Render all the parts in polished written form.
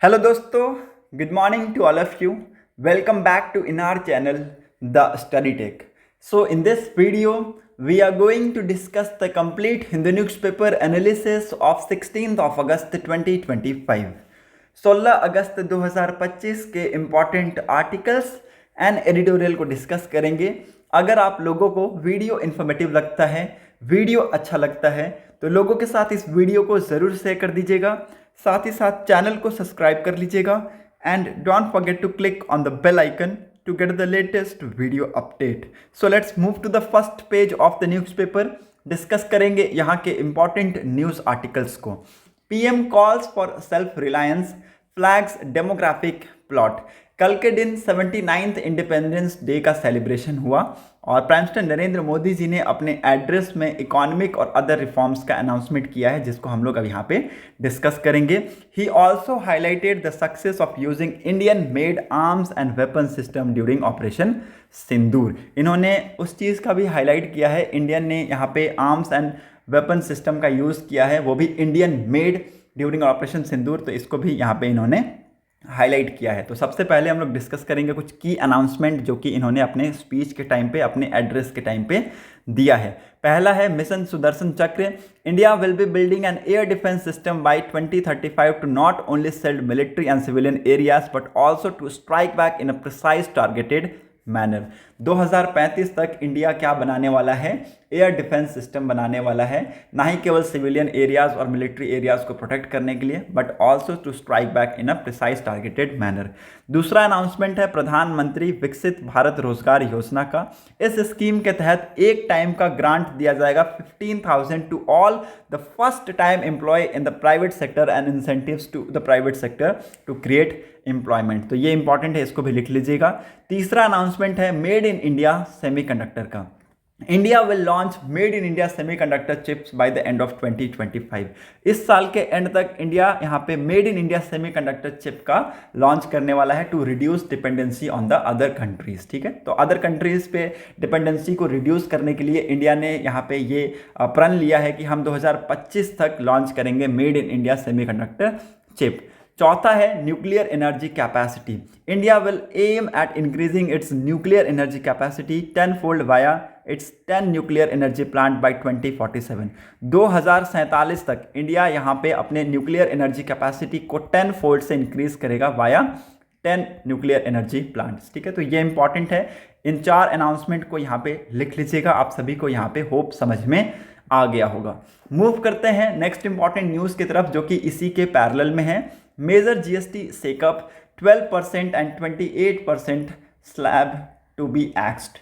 Hello दोस्तों, good morning to all of you. Welcome back to in our channel The Study Tech. So in this video, we are going to discuss the complete Hindu newspaper analysis of 16th of August 2025. 16 अगस्त 2025 के important articles and editorial को discuss करेंगे। अगर आप लोगों को video informative लगता है, video अच्छा लगता है, तो लोगों के साथ इस वीडियो को ज़रूर शेयर कर दीजिएगा। साथ ही साथ चैनल को सब्सक्राइब कर लीजिएगा and don't forget to click on the bell icon to get the latest video update. So let's move to the first page of the newspaper. Discuss करेंगे यहाँ के इंपॉर्टेंट न्यूज़ आर्टिकल्स को। PM calls for self reliance, flags demographic plot. कल के दिन 79th independence day का celebration हुआ और प्राइम मिनिस्टर नरेंद्र मोदी जी ने अपने एड्रेस में इकोनॉमिक और अदर रिफॉर्म्स का अनाउंसमेंट किया है, जिसको हम लोग अब यहाँ पे डिस्कस करेंगे। He also highlighted the success of using Indian made arms and weapon system during operation Sindoor. इन्होंने उस चीज़ का भी हाईलाइट किया है, इंडियन ने यहाँ पे आर्म्स एंड वेपन सिस्टम का यूज़ किया है, वो भी इंडियन मेड ड्यूरिंग ऑपरेशन सिंदूर, तो इसको भी यहाँ पे इन्होंने हाईलाइट किया है। तो सबसे पहले हम लोग डिस्कस करेंगे कुछ की अनाउंसमेंट जो कि इन्होंने अपने स्पीच के टाइम पे, अपने एड्रेस के टाइम पे दिया है। पहला है mission Sudarshan Chakra. India will be building an air defence system by 2035 to not only shield military and civilian areas but also to strike back in a precise targeted manner. 2035 तक India क्या बनाने वाला है? एयर डिफेंस सिस्टम बनाने वाला है, ना ही केवल सिविलियन एरियाज और मिलिट्री एरियाज को प्रोटेक्ट करने के लिए, but also to strike back in a precise targeted manner. दूसरा अनाउंसमेंट है प्रधानमंत्री विकसित भारत रोजगार योजना का। इस स्कीम के तहत एक टाइम का ग्रांट दिया जाएगा 15,000 to all the first time employ in the private sector and incentives to the private sector to create employment. तो ये इंपॉर्टेंट है, इसको भी लिख लीजिएगा। तीसरा अनाउंसमेंट है मेड इन इंडिया सेमीकंडक्टर का। India will launch made in India semiconductor chips by the end of 2025। इस साल के एंड तक इंडिया यहाँ पे made in India semiconductor chip का लॉन्च करने वाला है to reduce dependency on the other countries. ठीक है, तो अदर कंट्रीज पे डिपेंडेंसी को रिड्यूस करने के लिए इंडिया ने यहाँ पे ये प्रण लिया है कि हम 2025 तक लॉन्च करेंगे made in India semiconductor chip. चौथा है nuclear energy capacity. India will aim at increasing its nuclear energy capacity 10-fold via its 10 nuclear energy plant by 2047। 2047 तक इंडिया यहाँ पे अपने न्यूक्लियर एनर्जी कैपेसिटी को 10-fold से इंक्रीज करेगा वाया 10 न्यूक्लियर एनर्जी प्लांट्स। ठीक है, तो ये इंपॉर्टेंट है। इन चार अनाउंसमेंट को यहाँ पे लिख लीजिएगा। आप सभी को यहाँ पे होप समझ में आ गया होगा। मूव करते हैं नेक्स्ट इंपॉर्टेंट न्यूज़ की तरफ, जो कि इसी के पैरेलल में है। Major GST shake up 12% and 28% slab to be axed.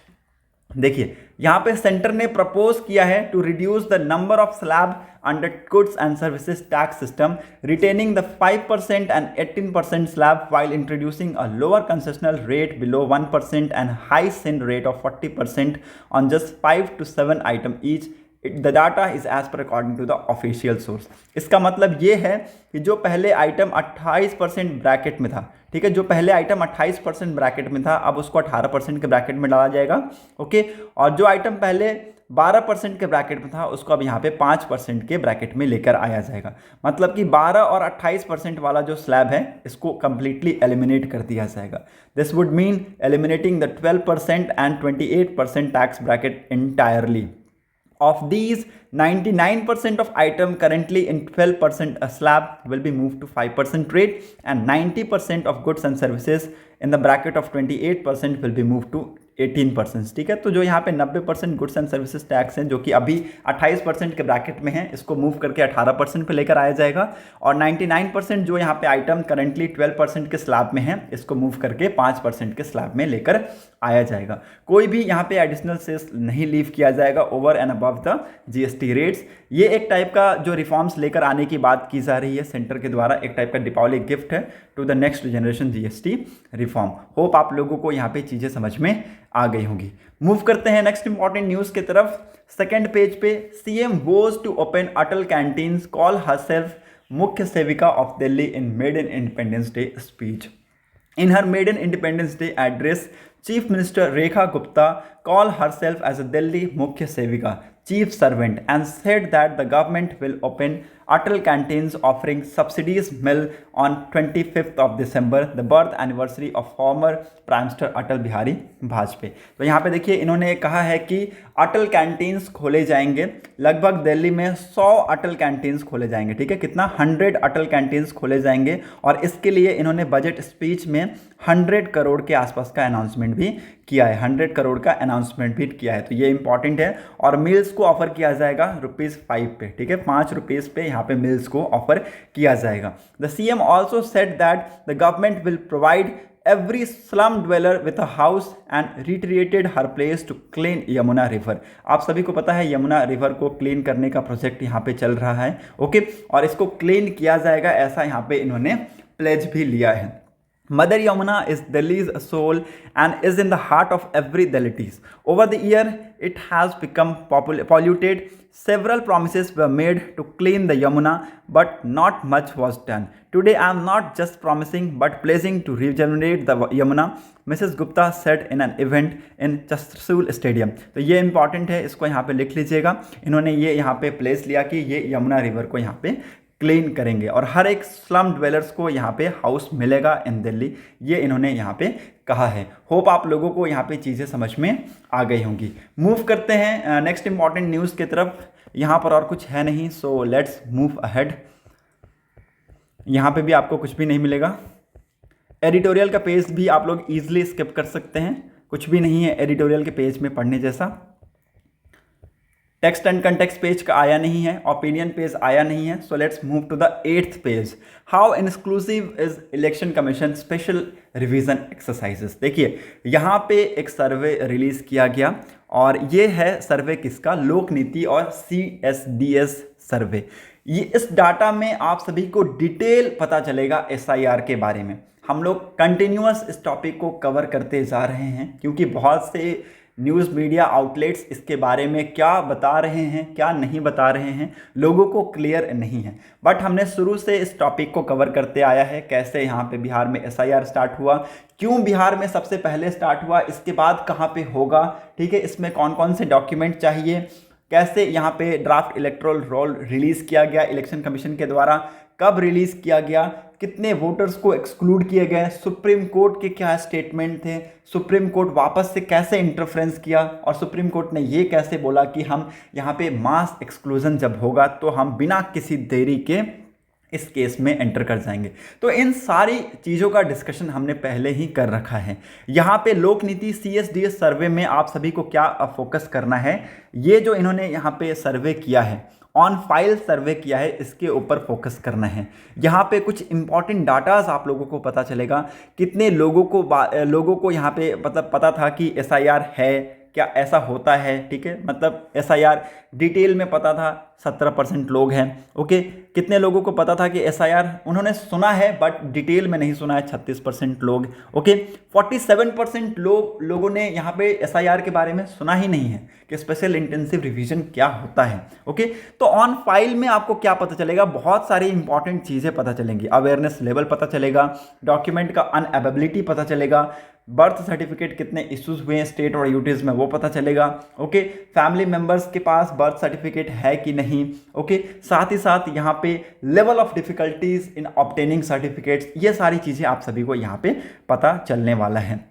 देखिए, यहाँ पे सेंटर ने प्रपोज किया है to reduce the number of slab under goods and services tax system, retaining the 5% and 18% slab while introducing a lower concessional rate below 1% and high sin rate of 40% on just 5 to 7 item each. The data is as per according to the official source. इसका मतलब ये है कि जो पहले item 28% bracket में था, ठीक है, जो पहले आइटम 28% ब्रैकेट में था, अब उसको 18% के ब्रैकेट में डाला जाएगा। ओके, और जो आइटम पहले 12% के ब्रैकेट में था, उसको अब यहाँ पे 5% के ब्रैकेट में लेकर आया जाएगा। मतलब कि 12 और 28% वाला जो स्लैब है, इसको कंप्लीटली एलिमिनेट कर दिया जाएगा। This would mean eliminating the 12% and 28% tax bracket entirely. Of these, 99% of item currently in 12% a slab will be moved to 5% rate and 90% of goods and services in the bracket of 28% will be moved to 18%। ठीक है, तो जो यहाँ पे 90% goods and services tax हैं, जो कि अभी 28% के ब्रैकेट में है, इसको मूव करके 18% पे लेकर आया जाएगा। और 99% जो यहाँ पे आइटम करेंटली 12% के स्लैब में है, इसको मूव करके 5% के स्लैब में लेकर आया जाएगा। कोई भी यहाँ पे एडिशनल सेस नहीं लीव किया जाएगा over and above the GST rates. ये एक टाइप का जो रिफॉर्म्स लेकर आने की बात की जा रही है सेंटर के द्वारा, एक टाइप का दीपावली गिफ्ट है to the next generation GST reform. Hope आप लोगों को यहाँ पे चीज़ें समझ में आ गई होंगी। मूव करते हैं नेक्स्ट इंपॉर्टेंट न्यूज़ की तरफ। सेकेंड पेज पे, CM vows to open Atal canteens, call herself Mukhya Sevika of Delhi in maiden independence day speech. In her maiden Independence Day address, Chief Minister Rekha Gupta called herself as a Delhi Mukhya Sevika, chief servant, and said that the government will open Atal canteens offering subsidies mill on 25th of December, the birth anniversary of former prime minister Atal Bihari Vajpayee. तो यहाँ पे देखिए इन्होंने कहा है कि अटल canteens खोले जाएंगे, लगभग दिल्ली में 100 अटल कैंटीन्स खोले जाएंगे, ठीक है, कितना 100 अटल कैंटीन्स खोले जाएंगे। और इसके लिए इन्होंने बजट स्पीच में 100 करोड़ के आसपास का अनाउंसमेंट भी किया है, 100 करोड़ का अनाउंसमेंट भी किया है, तो ये इंपॉर्टेंट है। और मील्स को ऑफर किया जाएगा ₹5 पे, ठीक है, ₹5 पे यहाँ पे मील्स को ऑफर किया जाएगा। The CM also said that the government will provide every slum dweller with a house and reiterated her place to clean Yamuna river. आप सभी को पता है यमुना रिवर को क्लीन करने का प्रोजेक्ट यहाँ पे चल रहा है, ओके, और इसको क्लीन किया जाएगा, ऐसा यहाँ पे इन्होंने प्लेज भी लिया है। Mother Yamuna is Delhi's soul and is in the heart of every Dalitis. Over the year, it has become polluted. Several promises were made to clean the Yamuna, but not much was done. Today, I am not just promising, but pledging to regenerate the Yamuna, Mrs. Gupta said in an event in Chhatrapati Stadium. तो ये important है, इसको यहाँ पे लिख लीजिएगा। इन्होंने ये यहाँ पे प्लेस लिया कि ये यमुना रिवर को यहाँ पे क्लीन करेंगे और हर एक स्लम ड्वेलर्स को यहाँ पे हाउस मिलेगा इन दिल्ली, ये इन्होंने यहाँ पे कहा है। होप आप लोगों को यहाँ पे चीज़ें समझ में आ गई होंगी। मूव करते हैं नेक्स्ट इंपॉर्टेंट न्यूज़ की तरफ। यहाँ पर और कुछ है नहीं, सो लेट्स मूव अहेड। यहाँ पे भी आपको कुछ भी नहीं मिलेगा। एडिटोरियल का पेज भी आप लोग ईजिली स्किप कर सकते हैं, कुछ भी नहीं है एडिटोरियल के पेज में पढ़ने जैसा। टेक्स्ट एंड कंटेक्स्ट पेज का आया नहीं है, ओपिनियन पेज आया नहीं है। So let's move to the 8th page. How inclusive is election commission special revision exercises. देखिए यहाँ पे एक सर्वे रिलीज किया गया और ये है सर्वे किसका, लोक नीति और CSDS सर्वे। ये इस डाटा में आप सभी को डिटेल पता चलेगा SIR के बारे में। हम लोग कंटिन्यूअस इस टॉपिक को कवर करते जा रहे हैं क्योंकि बहुत से न्यूज़ मीडिया आउटलेट्स इसके बारे में क्या बता रहे हैं क्या नहीं बता रहे हैं लोगों को क्लियर नहीं है। बट हमने शुरू से इस टॉपिक को कवर करते आया है, कैसे यहाँ पे बिहार में SIR स्टार्ट हुआ, क्यों बिहार में सबसे पहले स्टार्ट हुआ, इसके बाद कहाँ पे होगा, ठीक है, इसमें कौन कौन से डॉक्यूमेंट चाहिए, कैसे यहाँ पे ड्राफ्ट इलेक्टोरल रोल रिलीज़ किया गया इलेक्शन कमीशन के द्वारा, कब रिलीज़ किया गया, कितने वोटर्स को एक्सक्लूड किए गए, सुप्रीम कोर्ट के क्या स्टेटमेंट थे, सुप्रीम कोर्ट वापस से कैसे इंटरफ्रेंस किया और सुप्रीम कोर्ट ने ये कैसे बोला कि हम यहाँ पे मास एक्सक्लूजन जब होगा तो हम बिना किसी देरी के इस केस में एंटर कर जाएंगे। तो इन सारी चीज़ों का डिस्कशन हमने पहले ही कर रखा है। यहाँ पे लोक नीति CSDS सर्वे में आप सभी को क्या फोकस करना है, ये जो इन्होंने यहाँ पे सर्वे किया है, ऑन फाइल सर्वे किया है, इसके ऊपर फोकस करना है। यहाँ पे कुछ इंपॉर्टेंट डाटाज आप लोगों को पता चलेगा, कितने लोगों को यहाँ पे मतलब पता था कि SIR है, क्या ऐसा होता है, ठीक है, मतलब SIR डिटेल में पता था 17% लोग हैं, ओके, कितने लोगों को पता था कि SIR उन्होंने सुना है बट डिटेल में नहीं सुना है 36% लोग, ओके, 47% लोगों ने यहाँ पे SIR के बारे में सुना ही नहीं है कि स्पेशल इंटेंसिव रिवीजन क्या होता है, ओके। तो ऑन फाइल में आपको क्या पता चलेगा, बहुत सारी इंपॉर्टेंट चीज़ें पता चलेंगी, अवेयरनेस लेवल पता चलेगा, डॉक्यूमेंट का अनअवेलेबिलिटी पता चलेगा, बर्थ सर्टिफिकेट कितने इश्यूज हुए हैं स्टेट और यूटीज में वो पता चलेगा, ओके, फैमिली मेंबर्स के पास बर्थ सर्टिफिकेट है कि नहीं, ओके, साथ ही साथ यहाँ पे level of difficulties in obtaining certificates, ये सारी चीज़ें आप सभी को यहाँ पे पता चलने वाला है।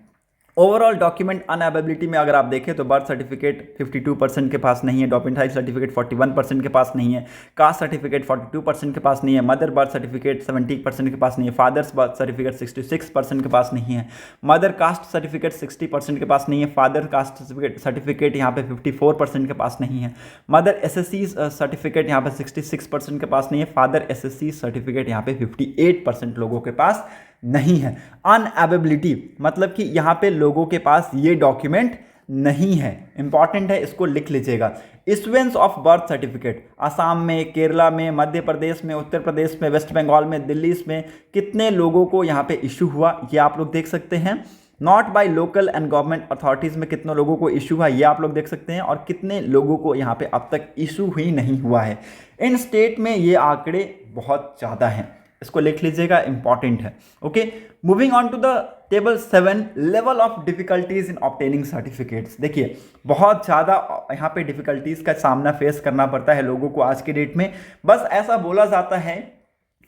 ओवरऑल डॉक्यूमेंट अनअवेलेबिलिटी में अगर आप देखें तो बर्थ सर्टिफिकेट 52% के पास नहीं है, डोमिसाइल सर्टिफिकेट 41% के पास नहीं है, कास्ट सर्टिफिकेट 42% के पास नहीं है, मदर बर्थ सर्टिफिकेट 70% के पास नहीं है, फादर्स बर्थ सर्टिफिकेट 66% के पास नहीं है, मदर कास्ट सर्टिफिकेट 60% के पास नहीं है, फादर कास्ट सर्टिफिकेट यहाँ पे 54% के पास नहीं है, मदर SSC सर्टिफिकेट यहाँ पे 66% के पास नहीं है, फादर SSC सर्टिफिकेट यहाँ पे 58% लोगों के पास नहीं है। अनअवेलेबिलिटी मतलब कि यहाँ पे लोगों के पास ये डॉक्यूमेंट नहीं है, इंपॉर्टेंट है, इसको लिख लीजिएगा। Issuance of birth certificate Assam में, केरला में, मध्य प्रदेश में, उत्तर प्रदेश में, वेस्ट बंगाल में, दिल्ली में कितने लोगों को यहाँ पे इशू हुआ ये आप लोग देख सकते हैं। Not by local and government authorities में कितने लोगों को इशू हुआ ये आप लोग देख सकते हैं, और कितने लोगों को यहाँ पे अब तक इशू ही नहीं हुआ है। इन स्टेट में ये आंकड़े बहुत ज़्यादा हैं, इसको लिख लीजिएगा, इंपॉर्टेंट है। Okay, moving on to the table 7, level of difficulties in obtaining certificates. देखिए बहुत ज़्यादा यहाँ पे डिफिकल्टीज का सामना फेस करना पड़ता है लोगों को आज के डेट में। बस ऐसा बोला जाता है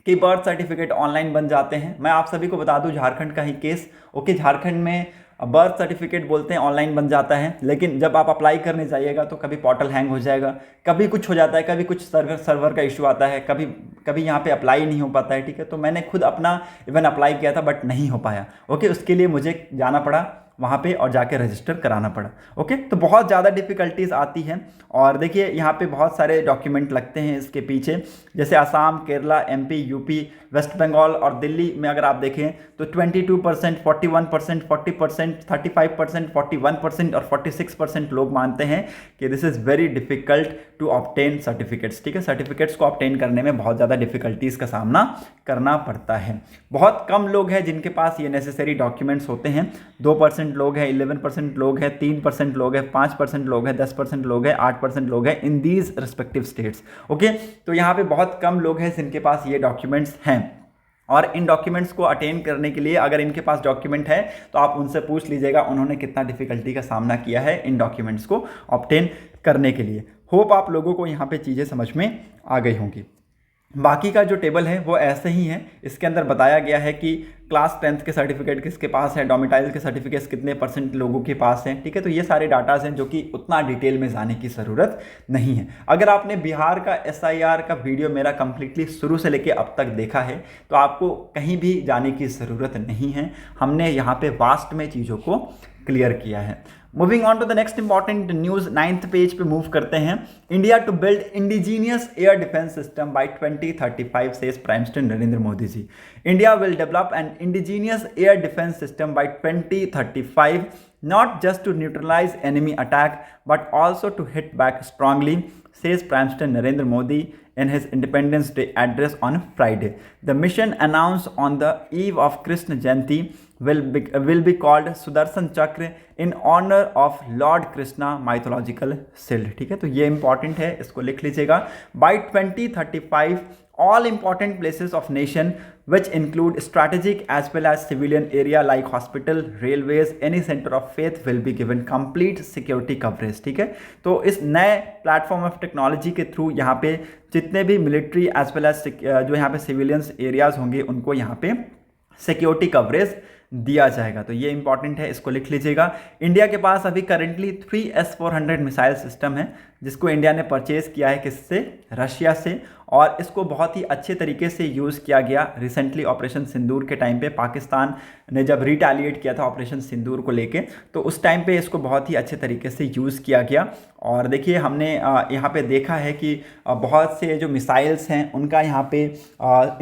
कि बर्थ सर्टिफिकेट ऑनलाइन बन जाते हैं। मैं आप सभी को बता दूं झारखंड का ही केस। ओके, झारखंड में बर्थ सर्टिफिकेट बोलते हैं ऑनलाइन बन जाता है, लेकिन जब आप अप्लाई करने जाइएगा तो कभी पोर्टल हैंग हो जाएगा, कभी कुछ हो जाता है, कभी कुछ सर्वर का इशू आता है, कभी कभी यहाँ पे अप्लाई नहीं हो पाता है। ठीक है, तो मैंने खुद अपना इवन अप्लाई किया था बट नहीं हो पाया। ओके, उसके लिए मुझे जाना पड़ा वहाँ पे और जाके रजिस्टर कराना पड़ा। ओके, तो बहुत ज़्यादा डिफ़िकल्टीज आती हैं। और देखिए यहाँ पे बहुत सारे डॉक्यूमेंट लगते हैं इसके पीछे, जैसे असम, केरला, एमपी, यूपी, वेस्ट बंगाल और दिल्ली में अगर आप देखें तो 22%, 41%, 40%, 35%, 41% और 46% लोग मानते हैं कि this is very difficult to obtain certificates. ठीक है, सर्टिफिकेट्स को ऑब्टेन करने में बहुत ज़्यादा डिफ़िकल्टीज़ का सामना करना पड़ता है। बहुत कम लोग हैं जिनके पास ये नेसेसरी डॉक्यूमेंट्स होते हैं। 2% लोग हैं, 11% लोग हैं, 3% लोग हैं, 5% लोग हैं, 10% लोग हैं, 8% लोग हैं in these respective states. Okay, तो यहाँ पे बहुत कम लोग हैं जिनके पास ये डॉक्यूमेंट्स हैं। और इन डॉक्यूमेंट्स को अटेन करने के लिए अगर इनके पास डॉक्यूमेंट है तो आप उनसे पूछ लीजिएगा उन्होंने कितना डिफिकल्टी का सामना किया है इन डॉक्यूमेंट्स को ऑब्टेन करने के लिए। होप आप लोगों को यहाँ पे चीज़ें समझ में आ गई होंगी। बाकी का जो टेबल है वो ऐसे ही है। इसके अंदर बताया गया है कि क्लास 10th के सर्टिफिकेट किसके पास है, डोमिटाइल के सर्टिफिकेट्स कितने % लोगों के पास हैं। ठीक है, तो ये सारे डाटाज हैं जो कि उतना डिटेल में जाने की ज़रूरत नहीं है। अगर आपने बिहार का SIR का वीडियो मेरा कंप्लीटली शुरू से लेके अब तक देखा है तो आपको कहीं भी जाने की ज़रूरत नहीं है। हमने यहाँ पे वास्ट में चीज़ों को क्लियर किया है। Moving on to the next important news, 9th page पे मूव करते हैं। India to build indigenous air defence system by 2035 says prime minister Narendra Modi ji. India will develop an indigenous air defence system by 2035 not just to neutralize enemy attack but also to hit back strongly, says Prime Minister Narendra Modi in his Independence Day address on Friday. The mission announced on the eve of Krishna Jayanti will be called Sudarshan Chakra in honor of Lord Krishna mythological shield. ठीक है, तो ये important है, इसको लिख लीजिएगा। By 2035 all important places of nation which include strategic as well as civilian area like hospital, railways, any center of faith will be given complete security coverage. ठीक है, तो इस नए प्लेटफॉर्म ऑफ टेक्नोलॉजी के थ्रू यहाँ पे जितने भी मिलिट्री एज वेल एज जो यहाँ पे सिविलियंस एरियाज होंगे उनको यहाँ पे सिक्योरिटी कवरेज दिया जाएगा। तो ये इंपॉर्टेंट है, इसको लिख लीजिएगा। इंडिया के पास अभी करेंटली 3S-400 मिसाइल सिस्टम है जिसको इंडिया ने परचेज किया है किससे, रशिया से, और इसको बहुत ही अच्छे तरीके से यूज़ किया गया। रिसेंटली ऑपरेशन सिंदूर के टाइम पे पाकिस्तान ने जब रिटेलिएट किया था ऑपरेशन सिंदूर को लेके, तो उस टाइम पे इसको बहुत ही अच्छे तरीके से यूज़ किया गया। और देखिए हमने यहाँ पे देखा है कि बहुत से जो मिसाइल्स हैं उनका यहाँ पे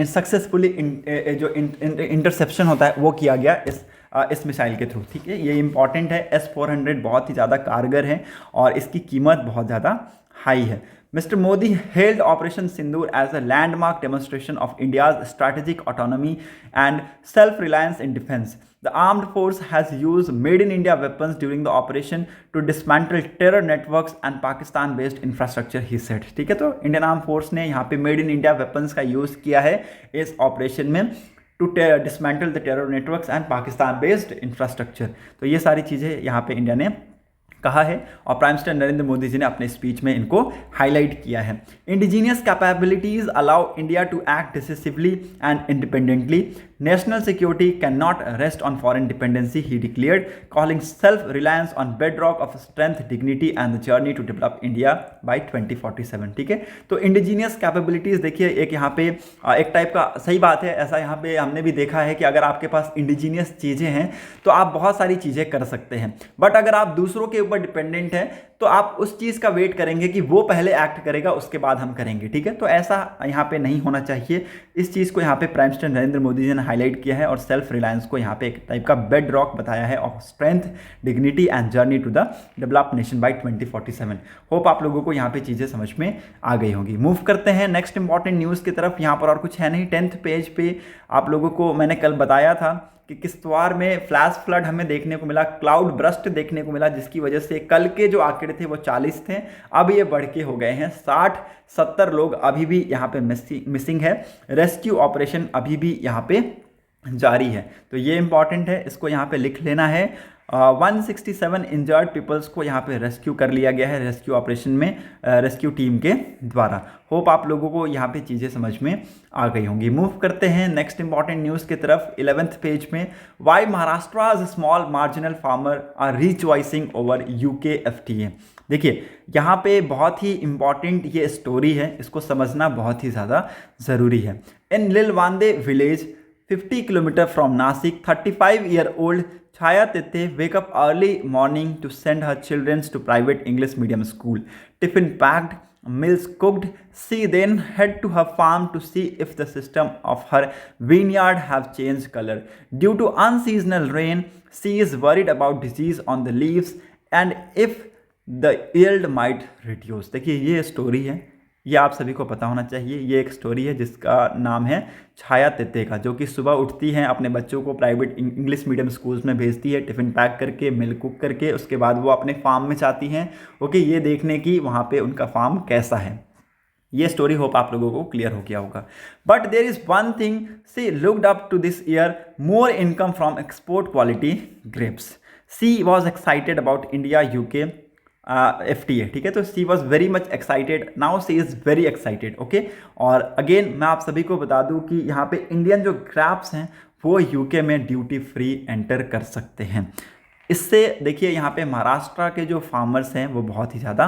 सक्सेसफुली जो इंटरसेप्शन होता है वो किया गया इस मिसाइल के थ्रू। ठीक है, ये इंपॉर्टेंट है। S-400 बहुत ही ज़्यादा कारगर है और इसकी कीमत बहुत ज़्यादा हाई है। Mr. Modi hailed Operation Sindoor as a landmark demonstration of India's strategic autonomy and self-reliance in defense. The armed force has used made-in-India weapons during the operation to dismantle terror networks and Pakistan-based infrastructure, he said. ठीक है, तो Indian arm force ने यहाँ पे made in India weapons का use किया है इस ऑपरेशन में to dismantle the terror networks and Pakistan based infrastructure. तो ये सारी चीज़ें यहाँ पे इंडिया ने कहा है और प्राइम मिनिस्टर नरेंद्र मोदी जी ने अपने स्पीच में इनको हाईलाइट किया है। Indigenous capabilities allow India to act decisively and independently. National security can not rest on foreign dependency, he declared, calling self reliance on bedrock of strength, dignity and the journey to develop India by 2047। ठीक है, तो indigenous capabilities देखिए एक यहाँ पे एक type का सही बात है। ऐसा यहाँ पे हमने भी देखा है कि अगर आपके पास इंडिजीनियस चीज़ें हैं तो आप बहुत सारी चीज़ें कर सकते हैं, बट अगर आप दूसरों के ऊपर डिपेंडेंट है तो आप उस चीज़ का वेट करेंगे कि वो पहले एक्ट करेगा उसके बाद हम करेंगे। ठीक है, तो ऐसा यहाँ पे नहीं होना चाहिए। इस चीज़ को यहाँ पे प्राइम मिनिस्टर नरेंद्र मोदी जी ने हाईलाइट किया है और सेल्फ रिलायंस को यहाँ पे एक टाइप का बेड रॉक बताया है of strength, dignity and journey to the develop nation by 2047। Hope आप लोगों को यहाँ पे चीज़ें समझ में आ गई होंगी। मूव करते हैं नेक्स्ट इंपॉर्टेंट न्यूज़ की तरफ। यहाँ पर और कुछ है नहीं। 10th पेज पे आप लोगों को मैंने कल बताया था कि किश्तवाड़ में फ्लैश फ्लड हमें देखने को मिला, क्लाउड ब्रस्ट देखने को मिला, जिसकी वजह से कल के जो आंकड़े थे वो 40 थे, अब ये बढ़ के हो गए हैं 60-70 लोग अभी भी यहाँ पे मिसिंग है। रेस्क्यू ऑपरेशन अभी भी यहाँ पे जारी है, तो ये इंपॉर्टेंट है, इसको यहाँ पे लिख लेना है। 167 इंजर्ड पीपल्स को यहाँ पे रेस्क्यू कर लिया गया है रेस्क्यू ऑपरेशन में, रेस्क्यू टीम के द्वारा। होप आप लोगों को यहाँ पे चीज़ें समझ में आ गई होंगी। मूव करते हैं नेक्स्ट इंपॉर्टेंट न्यूज़ की तरफ। 11th पेज में, why Maharashtra small marginal farmer are rejoicing over UK FTA। देखिए यहाँ पे बहुत ही इंपॉर्टेंट ये स्टोरी है, इसको समझना बहुत ही ज़्यादा ज़रूरी है। इन लिलवांदे village 50 kilometers from Nasik, 35-year-old Chaya Tete wake up early morning to send her children to private English medium school. Tiffin packed, meals cooked. She then head to her farm to see if the system of her vineyard have changed color. Due to unseasonal rain, she is worried about disease on the leaves and if the yield might reduce. देखिए ये story है, ये आप सभी को पता होना चाहिए। ये एक स्टोरी है जिसका नाम है छाया तेते का, जो कि सुबह उठती हैं, अपने बच्चों को प्राइवेट इंग्लिश मीडियम स्कूल्स में भेजती है, टिफ़िन पैक करके, मिल कुक करके। उसके बाद वो अपने फार्म में जाती हैं, ओके, ये देखने की वहाँ पे उनका फार्म कैसा है। ये स्टोरी होप आप लोगों को क्लियर हो गया होगा। But there is one thing, she looked up to this year more income from export quality grapes. She was excited about India UK FTA, ठीक है। तो she was very much excited, now she is very excited, okay. और again मैं आप सभी को बता दूं कि यहाँ पे इंडियन जो ग्रैप्स हैं वो यूके में ड्यूटी फ्री एंटर कर सकते हैं। इससे देखिए यहाँ पे महाराष्ट्र के जो फार्मर्स हैं वो बहुत ही ज़्यादा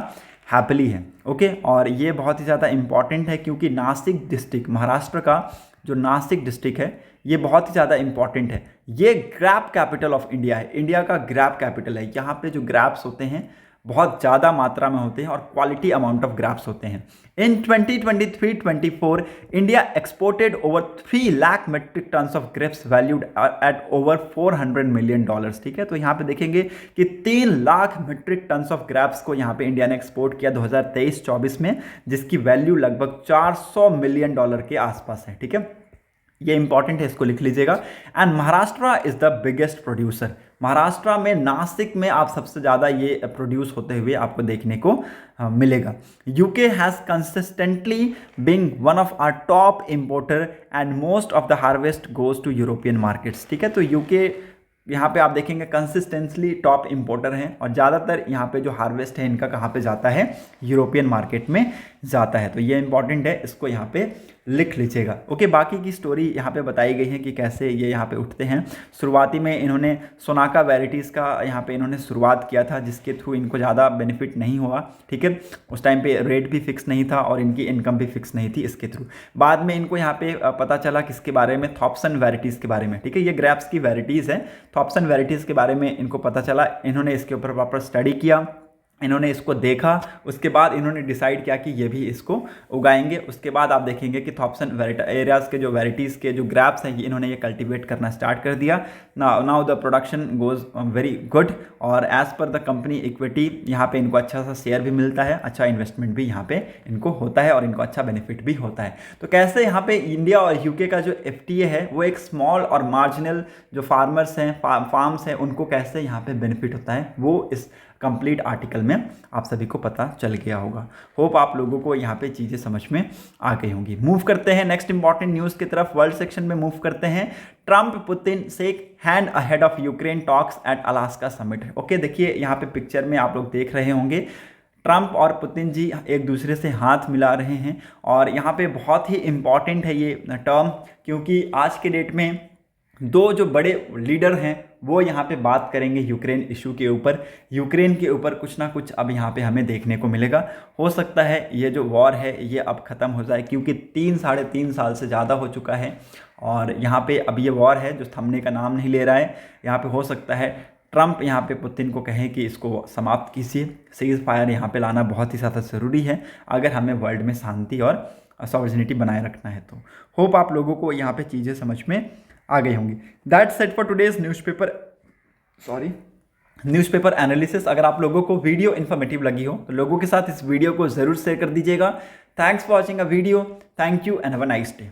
हैप्पीली हैं, ओके। और ये बहुत ही ज़्यादा इंपॉर्टेंट है क्योंकि नासिक डिस्ट्रिक्ट, महाराष्ट्र का जो नासिक डिस्ट्रिक्ट है ये बहुत ही ज़्यादा इंपॉर्टेंट है। ये ग्रैप कैपिटल ऑफ इंडिया है, इंडिया का ग्रैप कैपिटल है। यहाँ पे जो ग्रैप्स होते हैं बहुत ज़्यादा मात्रा में होते हैं और क्वालिटी अमाउंट ऑफ ग्रैप्स होते हैं। In 2023-24 India exported over 3 lakh metric tons of grapes valued at over $400 million, ठीक है। तो यहाँ पे देखेंगे कि 3 lakh metric tons of grapes को यहाँ पे इंडिया ने एक्सपोर्ट किया 2023-24 में, जिसकी वैल्यू लगभग $400 मिलियन के आसपास है, ठीक है। ये इंपॉर्टेंट है, इसको लिख लीजिएगा। And Maharashtra is the biggest producer, Maharashtra में नासिक में आप सबसे ज़्यादा ये प्रोड्यूस होते हुए आपको देखने को मिलेगा। UK has consistently being one of our top importer and most of the harvest goes to European markets, ठीक है। तो यूके यहाँ पे आप देखेंगे कंसिस्टेंटली टॉप इंपोर्टर हैं और ज़्यादातर यहाँ पे जो हार्वेस्ट है इनका कहाँ पे जाता है, यूरोपियन मार्केट में जाता है। तो ये इंपॉर्टेंट है, इसको यहाँ पे लिख लीजिएगा, ओके। बाकी की स्टोरी यहाँ पे बताई गई है कि कैसे ये यहाँ पे उठते हैं। शुरुआती में इन्होंने सोनाका वैराइटीज़ का यहाँ पे इन्होंने शुरुआत किया था, जिसके थ्रू इनको ज़्यादा बेनिफिट नहीं हुआ, ठीक है। उस टाइम पे रेट भी फिक्स नहीं था और इनकी इनकम भी फिक्स नहीं थी इसके थ्रू। बाद में इनको यहाँ पे पता चला किसके बारे में, थॉप्सन वैराइटीज़ के बारे में, ठीक है। ये ग्रैप्स की वैराइटीज़ है, थॉप्सन वैराइटीज़ के बारे में इनको पता चला। इन्होंने इसके ऊपर प्रॉपर स्टडी किया, इन्होंने इसको देखा, उसके बाद इन्होंने डिसाइड किया कि ये भी इसको उगाएंगे। उसके बाद आप देखेंगे कि थॉप्सन एरियाज़ के जो वैराइटीज़ के जो ग्रैप्स हैं इन्होंने ये कल्टीवेट करना स्टार्ट कर दिया। Now the production goes very good और as per the company equity यहाँ पे इनको अच्छा सा शेयर भी मिलता है, अच्छा इन्वेस्टमेंट भी यहाँ पे इनको होता है और इनको अच्छा बेनिफिट भी होता है। तो कैसे यहाँ पे इंडिया और यूके का जो FTA है वो एक स्मॉल और मार्जिनल जो फार्मर्स हैं, फार्म्स हैं, उनको कैसे यहाँ पे बेनिफिट होता है वो इस कंप्लीट आर्टिकल में आप सभी को पता चल गया होगा। होप आप लोगों को यहाँ पे चीज़ें समझ में आ गई होंगी। मूव करते हैं नेक्स्ट इंपॉर्टेंट न्यूज़ की तरफ, वर्ल्ड सेक्शन में मूव करते हैं। Trump Putin shake hand ahead of Ukraine talks eight Alaska summit, okay. देखिए यहाँ पे पिक्चर में आप लोग देख रहे होंगे ट्रंप और पुतिन जी एक दूसरे से हाथ मिला रहे हैं और यहाँ पे बहुत ही इम्पॉर्टेंट है ये टर्म, क्योंकि आज के डेट में दो जो बड़े लीडर हैं वो यहाँ पे बात करेंगे यूक्रेन इशू के ऊपर। यूक्रेन के ऊपर कुछ ना कुछ अब यहाँ पे हमें देखने को मिलेगा। हो सकता है ये जो वॉर है ये अब ख़त्म हो जाए, क्योंकि 3-3.5 साल से ज़्यादा हो चुका है और यहाँ पे अब ये वॉर है जो थमने का नाम नहीं ले रहा है। यहाँ पे हो सकता है ट्रंप यहाँ पे पुतिन को कहें कि इसको समाप्त कीजिए, सीज फायर यहाँ पे लाना बहुत ही ज़्यादा ज़रूरी है अगर हमें वर्ल्ड में शांति और सॉवर्जिनिटी बनाए रखना है। तो होप आप लोगों को यहाँ पे चीज़ें समझ में आ गई होंगी। That's it for today's newspaper analysis. अगर आप लोगों को वीडियो इन्फॉर्मेटिव लगी हो तो लोगों के साथ इस वीडियो को ज़रूर शेयर कर दीजिएगा। Thanks for watching a video, thank you and have a nice day.